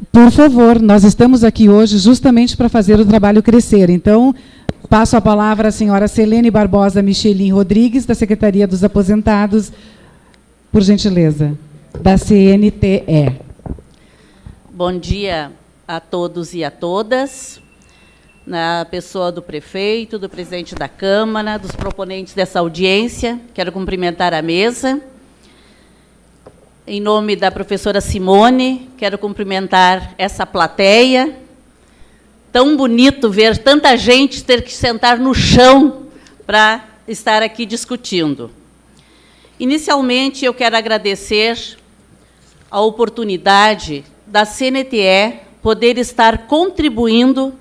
Por favor, nós estamos aqui hoje justamente para fazer o trabalho crescer. Então, passo a palavra à senhora Selene Barbosa Michelin Rodrigues, da Secretaria dos Aposentados, por gentileza, da CNTE. Bom dia a todos e a todas, na pessoa do prefeito, do presidente da Câmara, dos proponentes dessa audiência. Quero cumprimentar a mesa. Em nome da professora Simone, quero cumprimentar essa plateia. Tão bonito ver tanta gente ter que sentar no chão para estar aqui discutindo. Inicialmente, eu quero agradecer a oportunidade da CNTE poder estar contribuindo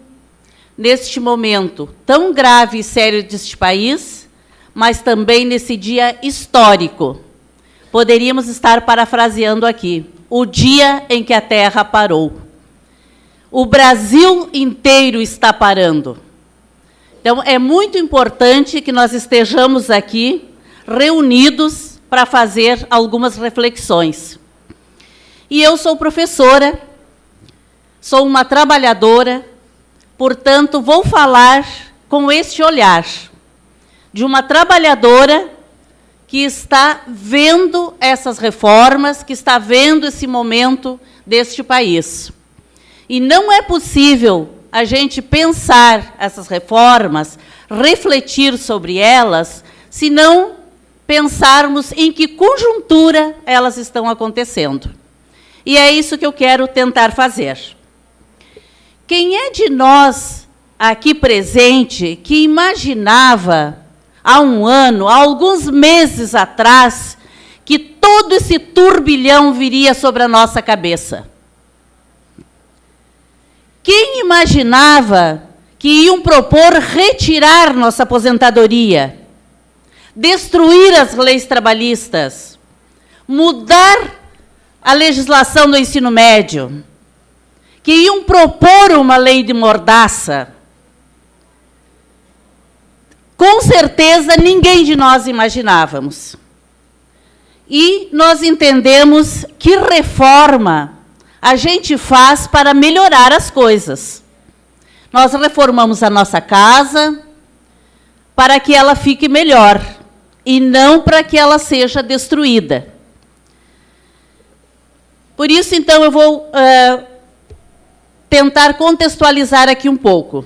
neste momento tão grave e sério deste país, mas também nesse dia histórico. Poderíamos estar parafraseando aqui, o dia em que a Terra parou. O Brasil inteiro está parando. Então, é muito importante que nós estejamos aqui reunidos para fazer algumas reflexões. E eu sou professora, sou uma trabalhadora, portanto, vou falar com este olhar de uma trabalhadora que está vendo essas reformas, que está vendo esse momento deste país. E não é possível a gente pensar essas reformas, refletir sobre elas, se não pensarmos em que conjuntura elas estão acontecendo. E é isso que eu quero tentar fazer. Quem é de nós aqui presente que imaginava, há um ano, há alguns meses atrás, que todo esse turbilhão viria sobre a nossa cabeça? Quem imaginava que iam propor retirar nossa aposentadoria, destruir as leis trabalhistas, mudar a legislação do ensino médio, que iam propor uma lei de mordaça? Com certeza, ninguém de nós imaginávamos. E nós entendemos que reforma a gente faz para melhorar as coisas. Nós reformamos a nossa casa para que ela fique melhor, e não para que ela seja destruída. Por isso, então, eu vou tentar contextualizar aqui um pouco.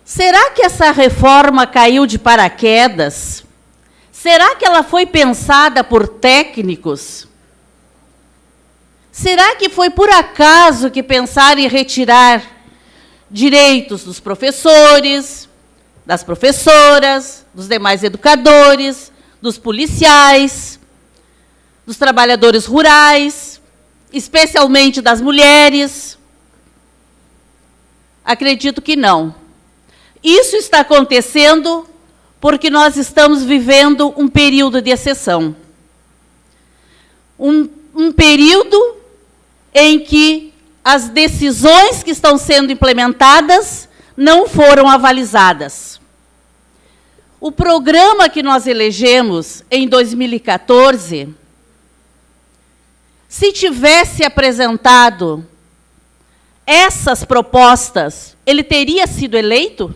Será que essa reforma caiu de paraquedas? Será que ela foi pensada por técnicos? Será que foi por acaso que pensaram em retirar direitos dos professores, das professoras, dos demais educadores, dos policiais, dos trabalhadores rurais, especialmente das mulheres? Acredito que não. Isso está acontecendo porque nós estamos vivendo um período de exceção. Um período em que as decisões que estão sendo implementadas não foram avalizadas. O programa que nós elegemos em 2014, se tivesse apresentado essas propostas, ele teria sido eleito?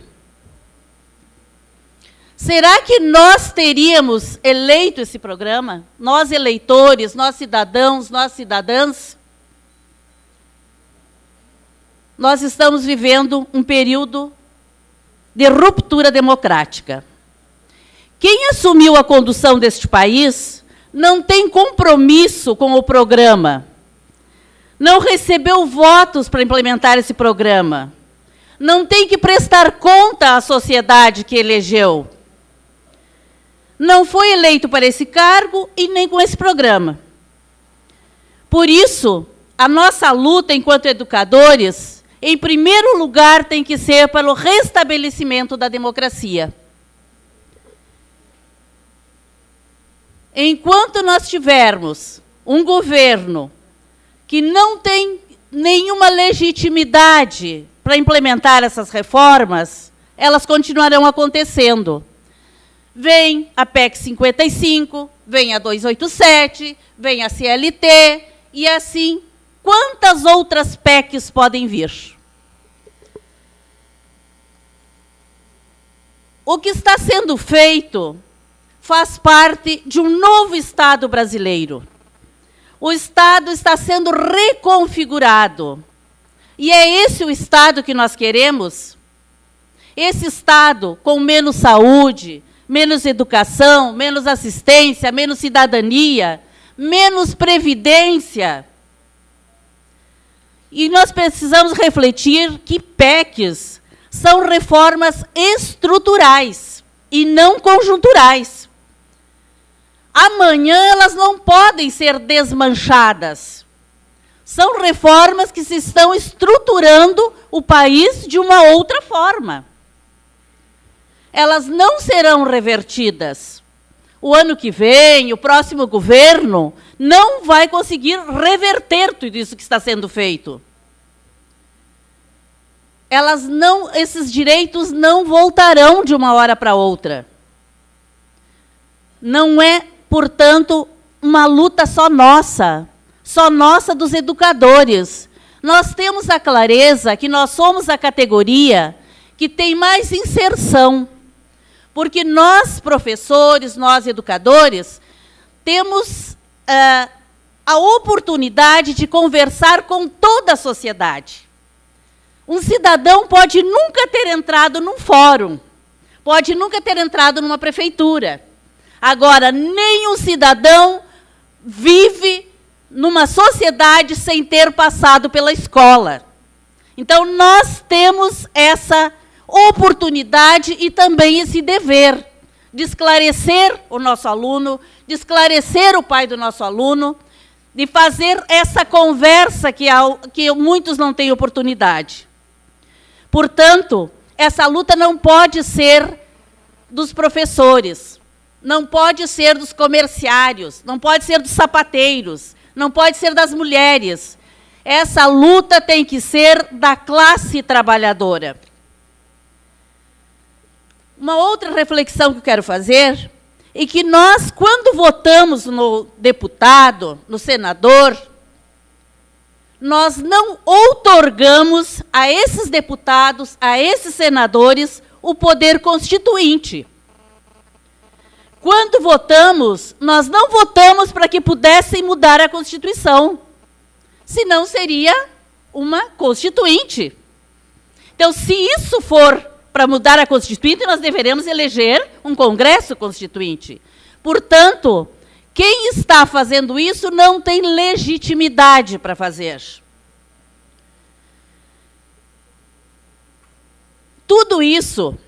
Será que nós teríamos eleito esse programa? Nós, eleitores, nós, cidadãos, nós, cidadãs? Nós estamos vivendo um período de ruptura democrática. Quem assumiu a condução deste país não tem compromisso com o programa, não recebeu votos para implementar esse programa, não tem que prestar conta à sociedade que elegeu. Não foi eleito para esse cargo e nem com esse programa. Por isso, a nossa luta enquanto educadores, em primeiro lugar, tem que ser pelo restabelecimento da democracia. Enquanto nós tivermos um governo que não tem nenhuma legitimidade para implementar essas reformas, elas continuarão acontecendo. Vem a PEC 55, vem a 287, vem a CLT, e assim quantas outras PECs podem vir? O que está sendo feito faz parte de um novo Estado brasileiro. O Estado está sendo reconfigurado. E é esse o Estado que nós queremos? Esse Estado com menos saúde, menos educação, menos assistência, menos cidadania, menos previdência. E nós precisamos refletir que PECs são reformas estruturais e não conjunturais. Amanhã elas não podem ser desmanchadas. São reformas que se estão estruturando o país de uma outra forma. Elas não serão revertidas. O ano que vem, o próximo governo, não vai conseguir reverter tudo isso que está sendo feito. Esses direitos não voltarão de uma hora para outra. Não é, portanto, uma luta só nossa dos educadores. Nós temos a clareza que nós somos a categoria que tem mais inserção, porque nós, professores, nós, educadores, temos a oportunidade de conversar com toda a sociedade. Um cidadão pode nunca ter entrado num fórum, pode nunca ter entrado numa prefeitura. Agora, nenhum cidadão vive numa sociedade sem ter passado pela escola. Então, nós temos essa oportunidade e também esse dever de esclarecer o nosso aluno, de esclarecer o pai do nosso aluno, de fazer essa conversa que muitos não têm oportunidade. Portanto, essa luta não pode ser dos professores, não pode ser dos comerciários, não pode ser dos sapateiros, não pode ser das mulheres. Essa luta tem que ser da classe trabalhadora. Uma outra reflexão que eu quero fazer é que nós, quando votamos no deputado, no senador, nós não outorgamos a esses deputados, a esses senadores, o poder constituinte. Quando votamos, nós não votamos para que pudessem mudar a Constituição, senão seria uma constituinte. Então, se isso for para mudar a Constituinte, nós deveremos eleger um Congresso Constituinte. Portanto, quem está fazendo isso não tem legitimidade para fazer. Tudo isso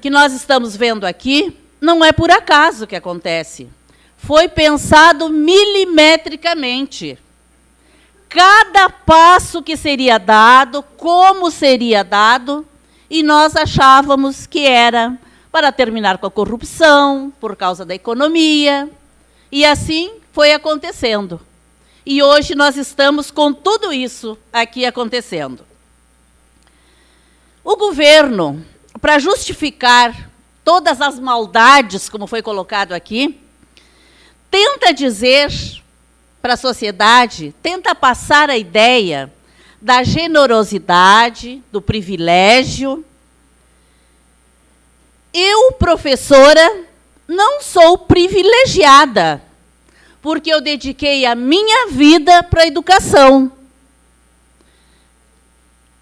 que nós estamos vendo aqui não é por acaso que acontece. Foi pensado milimetricamente. Cada passo que seria dado, como seria dado, e nós achávamos que era para terminar com a corrupção, por causa da economia. E assim foi acontecendo. E hoje nós estamos com tudo isso aqui acontecendo. O governo, para justificar todas as maldades, como foi colocado aqui, tenta dizer para a sociedade, tenta passar a ideia da generosidade, do privilégio. Eu, professora, não sou privilegiada, porque eu dediquei a minha vida para a educação.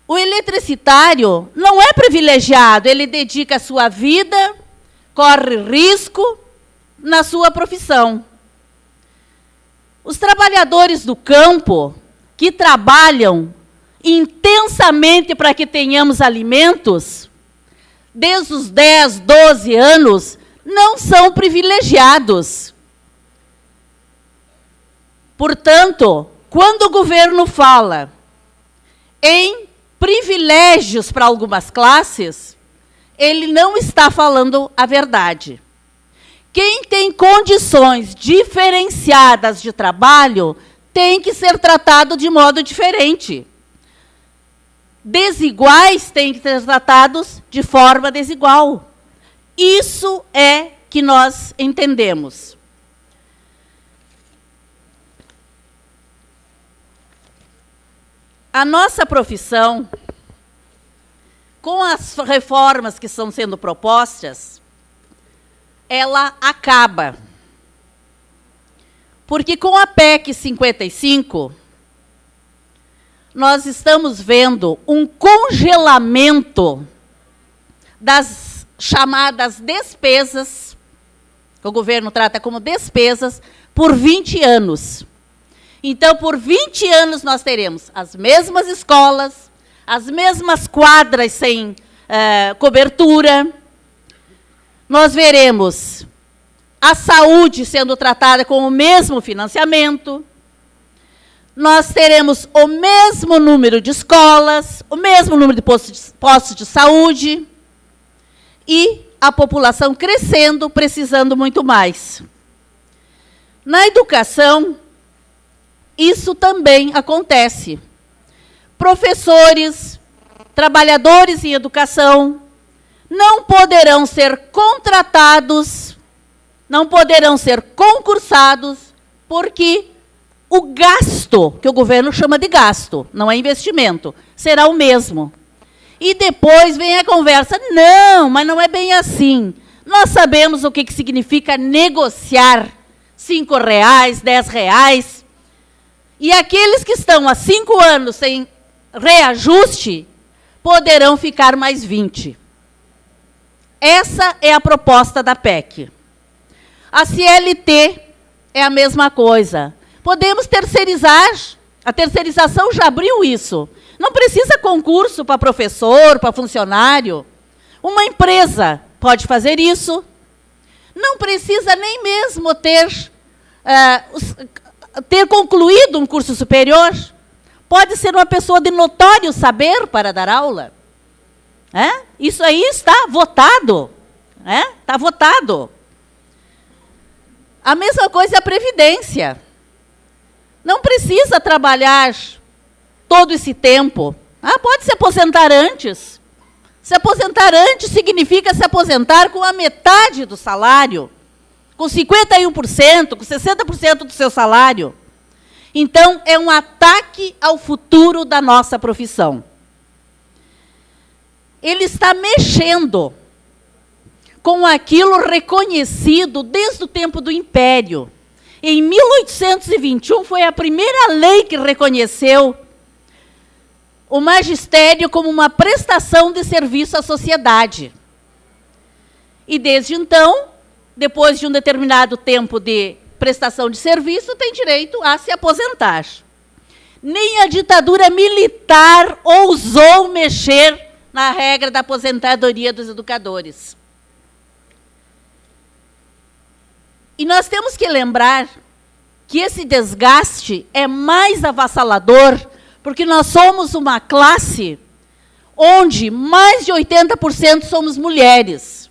O eletricitário não é privilegiado, ele dedica a sua vida, corre risco na sua profissão. Os trabalhadores do campo, que trabalham intensamente para que tenhamos alimentos, desde os 10, 12 anos, não são privilegiados. Portanto, quando o governo fala em privilégios para algumas classes, ele não está falando a verdade. Quem tem condições diferenciadas de trabalho tem que ser tratado de modo diferente. Desiguais têm que ser tratados de forma desigual. Isso é que nós entendemos. a nossa profissão, com as reformas que estão sendo propostas, ela acaba. Porque com a PEC 55, nós estamos vendo um congelamento das chamadas despesas, que o governo trata como despesas, por 20 anos. Então, por 20 anos, nós teremos as mesmas escolas, as mesmas quadras sem cobertura. Nós veremos a saúde sendo tratada com o mesmo financiamento. Nós teremos o mesmo número de escolas, o mesmo número de postos de saúde e a população crescendo, precisando muito mais. Na educação, isso também acontece. Professores, trabalhadores em educação não poderão ser contratados, não poderão ser concursados, porque o gasto, que o governo chama de gasto, não é investimento, será o mesmo. E depois vem a conversa, não, mas não é bem assim. Nós sabemos o que significa negociar R$5, R$10, e aqueles que estão há 5 anos sem reajuste poderão ficar mais 20. Essa é a proposta da PEC. A CLT é a mesma coisa. Podemos terceirizar, a terceirização já abriu isso. Não precisa concurso para professor, para funcionário. Uma empresa pode fazer isso. Não precisa nem mesmo ter concluído um curso superior. Pode ser uma pessoa de notório saber para dar aula. Isso aí está votado. Está votado. A mesma coisa é a Previdência. Não precisa trabalhar todo esse tempo. Pode se aposentar antes. Se aposentar antes significa se aposentar com a metade do salário, com 51%, com 60% do seu salário. Então, é um ataque ao futuro da nossa profissão. Ele está mexendo com aquilo reconhecido desde o tempo do Império. Em 1821, foi a primeira lei que reconheceu o magistério como uma prestação de serviço à sociedade. E desde então, depois de um determinado tempo de prestação de serviço, tem direito a se aposentar. Nem a ditadura militar ousou mexer na regra da aposentadoria dos educadores. E nós temos que lembrar que esse desgaste é mais avassalador, porque nós somos uma classe onde mais de 80% somos mulheres.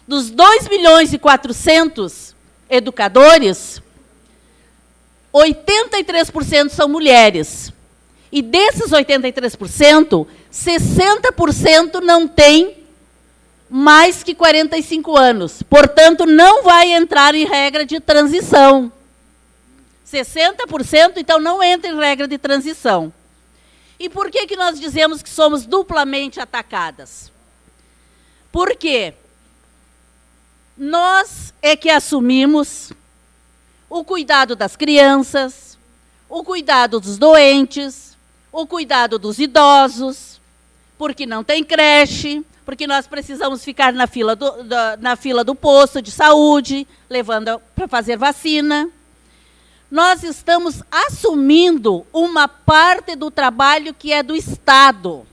Dos 2.400.000 educadores, 83% são mulheres. E desses 83%, 60% não têm mais que 45 anos. Portanto, não vai entrar em regra de transição. 60%, então, não entra em regra de transição. E por que nós dizemos que somos duplamente atacadas? Porque nós é que assumimos o cuidado das crianças, o cuidado dos doentes, o cuidado dos idosos, porque não tem creche, porque nós precisamos ficar na fila do posto de saúde, levando para fazer vacina. Nós estamos assumindo uma parte do trabalho que é do Estado.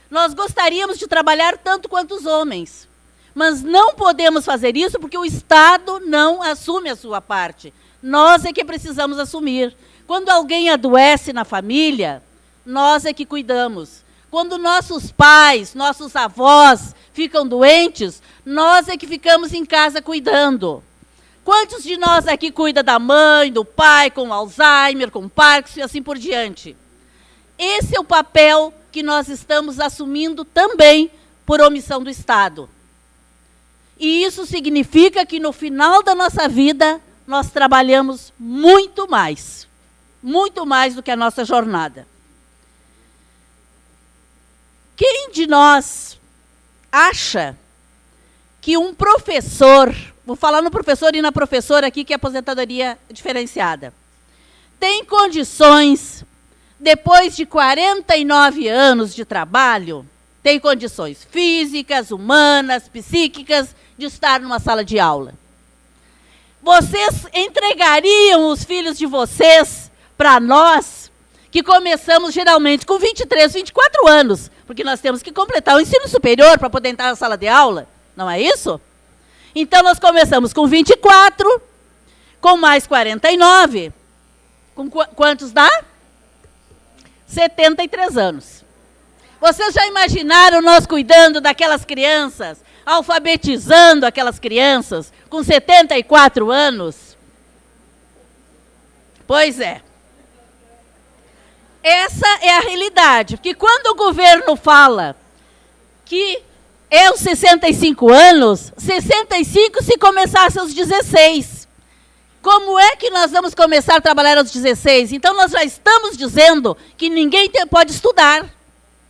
Nós gostaríamos de trabalhar tanto quanto os homens, mas não podemos fazer isso porque o Estado não assume a sua parte. Nós é que precisamos assumir. Quando alguém adoece na família, nós é que cuidamos. Quando nossos pais, nossos avós ficam doentes, nós é que ficamos em casa cuidando. Quantos de nós aqui cuida da mãe, do pai, com Alzheimer, com Parkinson e assim por diante? Esse é o papel que nós estamos assumindo também por omissão do Estado. E isso significa que no final da nossa vida, nós trabalhamos muito mais do que a nossa jornada. Quem de nós acha que um professor, vou falar no professor e na professora aqui, que é aposentadoria diferenciada, tem condições, depois de 49 anos de trabalho, tem condições físicas, humanas, psíquicas, de estar numa sala de aula? Vocês entregariam os filhos de vocês para nós, que começamos geralmente com 23, 24 anos, porque nós temos que completar o ensino superior para poder entrar na sala de aula, não é isso? Então, nós começamos com 24, com mais 49, com quantos dá? 73 anos. Vocês já imaginaram nós cuidando daquelas crianças, alfabetizando aquelas crianças com 74 anos? Pois é. Essa é a realidade, porque quando o governo fala que é os 65 anos, 65 se começasse aos 16. Como é que nós vamos começar a trabalhar aos 16? Então, nós já estamos dizendo que ninguém pode estudar.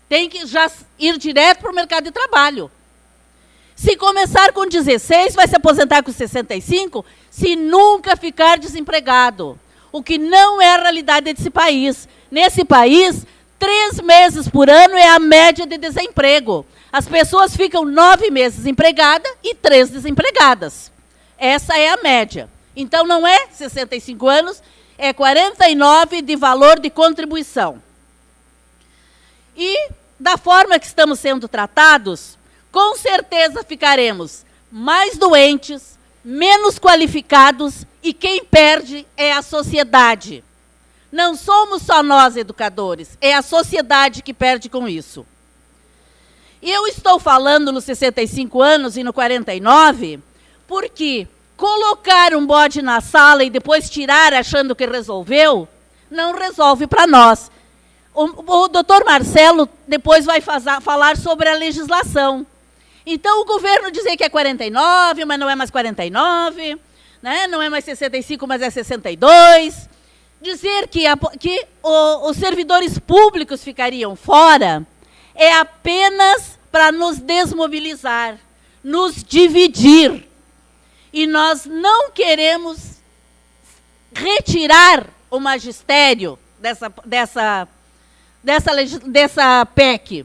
Tem que já ir direto para o mercado de trabalho. Se começar com 16, vai se aposentar com 65, se nunca ficar desempregado. O que não é a realidade desse país. Nesse país, 3 meses por ano é a média de desemprego. As pessoas ficam 9 meses empregadas e 3 desempregadas. Essa é a média. Então, não é 65 anos, é 49 de valor de contribuição. E, da forma que estamos sendo tratados, com certeza ficaremos mais doentes, menos qualificados, e quem perde é a sociedade. Não somos só nós, educadores, é a sociedade que perde com isso. E eu estou falando nos 65 anos e no 49, porque colocar um bode na sala e depois tirar achando que resolveu, não resolve para nós. O doutor Marcelo depois vai falar sobre a legislação. Então, o governo dizer que é 49, mas não é mais 49, né? Não é mais 65, mas é 62. Dizer que os servidores públicos ficariam fora é apenas para nos desmobilizar, nos dividir. E nós não queremos retirar o magistério dessa PEC.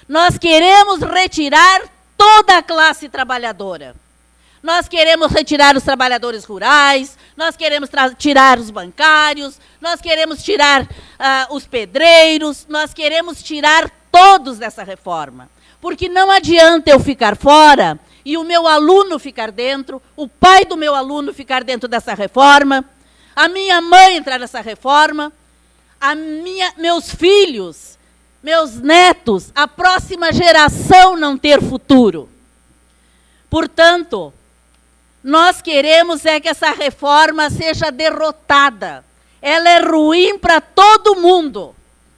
Nós queremos retirar toda a classe trabalhadora. Nós queremos retirar os trabalhadores rurais, nós queremos tirar os bancários, nós queremos tirar os pedreiros, nós queremos tirar todos dessa reforma. Porque não adianta eu ficar fora e o meu aluno ficar dentro, o pai do meu aluno ficar dentro dessa reforma, a minha mãe entrar nessa reforma, meus filhos, meus netos, a próxima geração não ter futuro. Portanto, nós queremos é que essa reforma seja derrotada. Ela é ruim para todo mundo.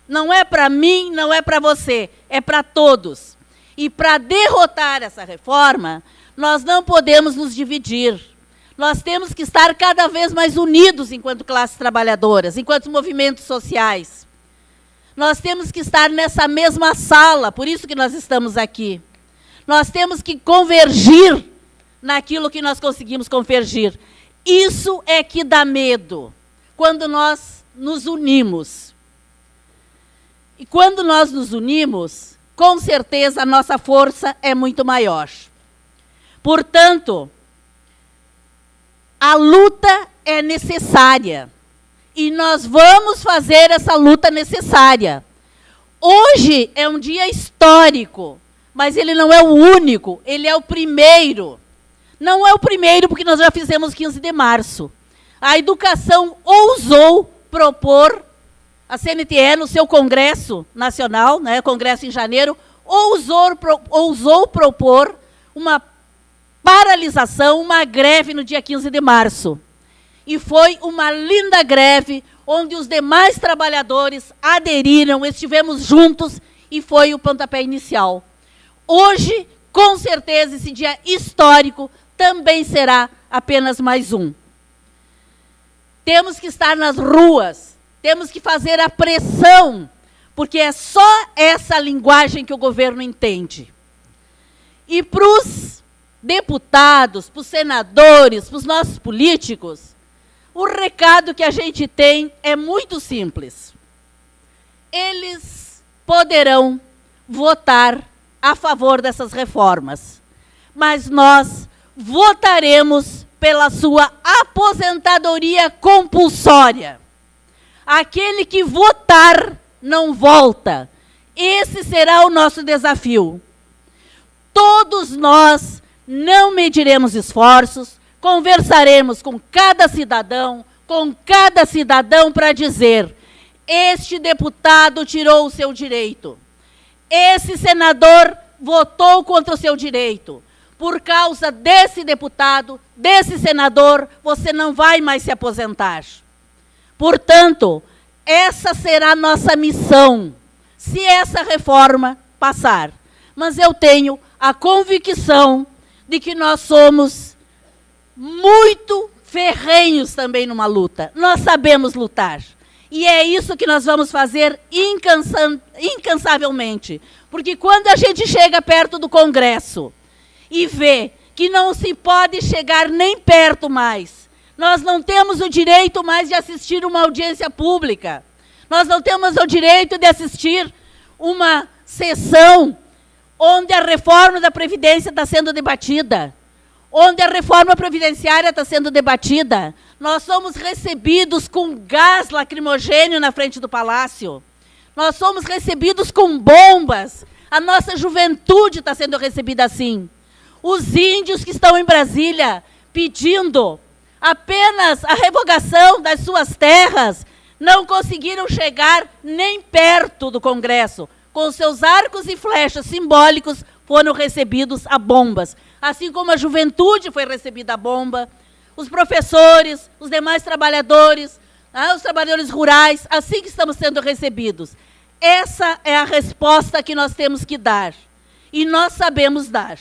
Não é para mim, não é para você, é para todos. E para derrotar essa reforma, nós não podemos nos dividir. Nós temos que estar cada vez mais unidos enquanto classes trabalhadoras, enquanto movimentos sociais. Nós temos que estar nessa mesma sala, por isso que nós estamos aqui. Nós temos que convergir naquilo que nós conseguimos convergir. Isso é que dá medo, quando nós nos unimos. E quando nós nos unimos, com certeza a nossa força é muito maior. Portanto, a luta é necessária. E nós vamos fazer essa luta necessária. Hoje é um dia histórico, mas ele não é o único, ele é o primeiro. Não é o primeiro porque nós já fizemos 15 de março. A educação ousou propor, a CNTE no seu Congresso Nacional, né, Congresso em janeiro, ousou propor uma paralisação, uma greve no dia 15 de março. E foi uma linda greve, onde os demais trabalhadores aderiram, estivemos juntos, e foi o pontapé inicial. Hoje, com certeza, esse dia histórico também será apenas mais um. Temos que estar nas ruas, temos que fazer a pressão porque é só essa linguagem que o governo entende. E para os deputados, para os senadores, para os nossos políticos, o recado que a gente tem é muito simples. Eles poderão votar a favor dessas reformas, mas nós votaremos pela sua aposentadoria compulsória. Aquele que votar não volta. Esse será o nosso desafio. Todos nós não mediremos esforços, conversaremos com cada cidadão para dizer: este deputado tirou o seu direito, esse senador votou contra o seu direito. Por causa desse deputado, desse senador, você não vai mais se aposentar. Portanto, essa será a nossa missão, se essa reforma passar. Mas eu tenho a convicção de que nós somos muito ferrenhos também numa luta. Nós sabemos lutar. E é isso que nós vamos fazer incansavelmente. Porque quando a gente chega perto do Congresso e vê que não se pode chegar nem perto mais, nós não temos o direito mais de assistir uma audiência pública, nós não temos o direito de assistir uma sessão onde a reforma da Previdência está sendo debatida, onde a reforma previdenciária está sendo debatida. Nós somos recebidos com gás lacrimogêneo na frente do Palácio. Nós somos recebidos com bombas. A nossa juventude está sendo recebida assim. Os índios que estão em Brasília pedindo apenas a revogação das suas terras não conseguiram chegar nem perto do Congresso. Com seus arcos e flechas simbólicos, foram recebidos a bombas. Assim como a juventude foi recebida a bomba, os professores, os demais trabalhadores, os trabalhadores rurais, assim que estamos sendo recebidos. Essa é a resposta que nós temos que dar. E nós sabemos dar.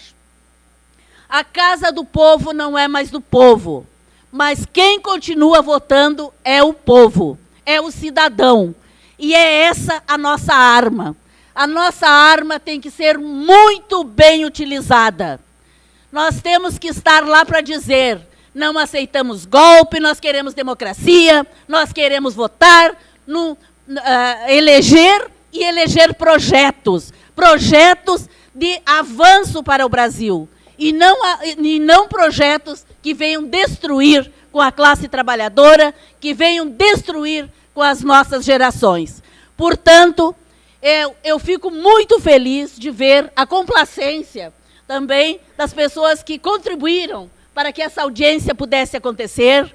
A casa do povo não é mais do povo, mas quem continua votando é o povo, é o cidadão. E é essa a nossa arma. A nossa arma tem que ser muito bem utilizada. Nós temos que estar lá para dizer: não aceitamos golpe, nós queremos democracia, nós queremos votar, eleger e eleger projetos de avanço para o Brasil, e não projetos que venham destruir com a classe trabalhadora, que venham destruir com as nossas gerações. Portanto, eu fico muito feliz de ver a complacência também das pessoas que contribuíram para que essa audiência pudesse acontecer,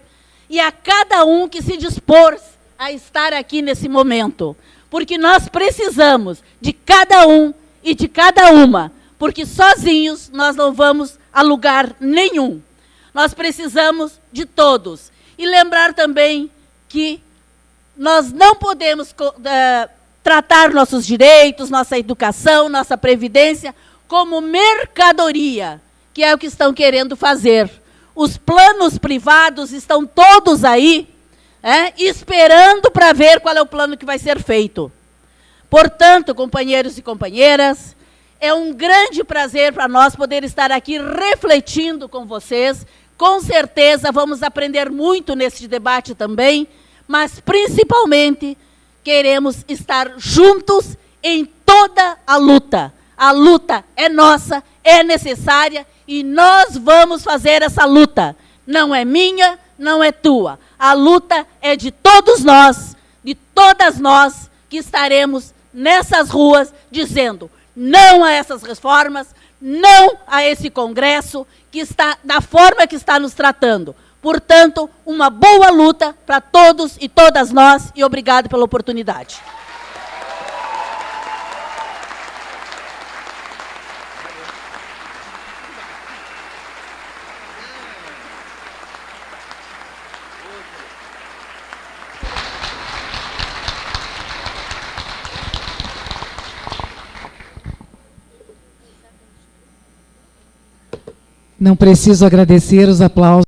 e a cada um que se dispôs a estar aqui nesse momento, porque nós precisamos de cada um e de cada uma, porque sozinhos nós não vamos a lugar nenhum. Nós precisamos de todos. E lembrar também que nós não podemos tratar nossos direitos, nossa educação, nossa previdência, como mercadoria, que é o que estão querendo fazer. Os planos privados estão todos aí, esperando para ver qual é o plano que vai ser feito. Portanto, companheiros e companheiras, é um grande prazer para nós poder estar aqui refletindo com vocês. Com certeza vamos aprender muito nesse debate também, mas principalmente queremos estar juntos em toda a luta. A luta é nossa, é necessária, e nós vamos fazer essa luta. Não é minha, não é tua. A luta é de todos nós, de todas nós, que estaremos nessas ruas dizendo não a essas reformas, não a esse Congresso, que está da forma que está nos tratando. Portanto, uma boa luta para todos e todas nós, e obrigado pela oportunidade. Não preciso agradecer os aplausos.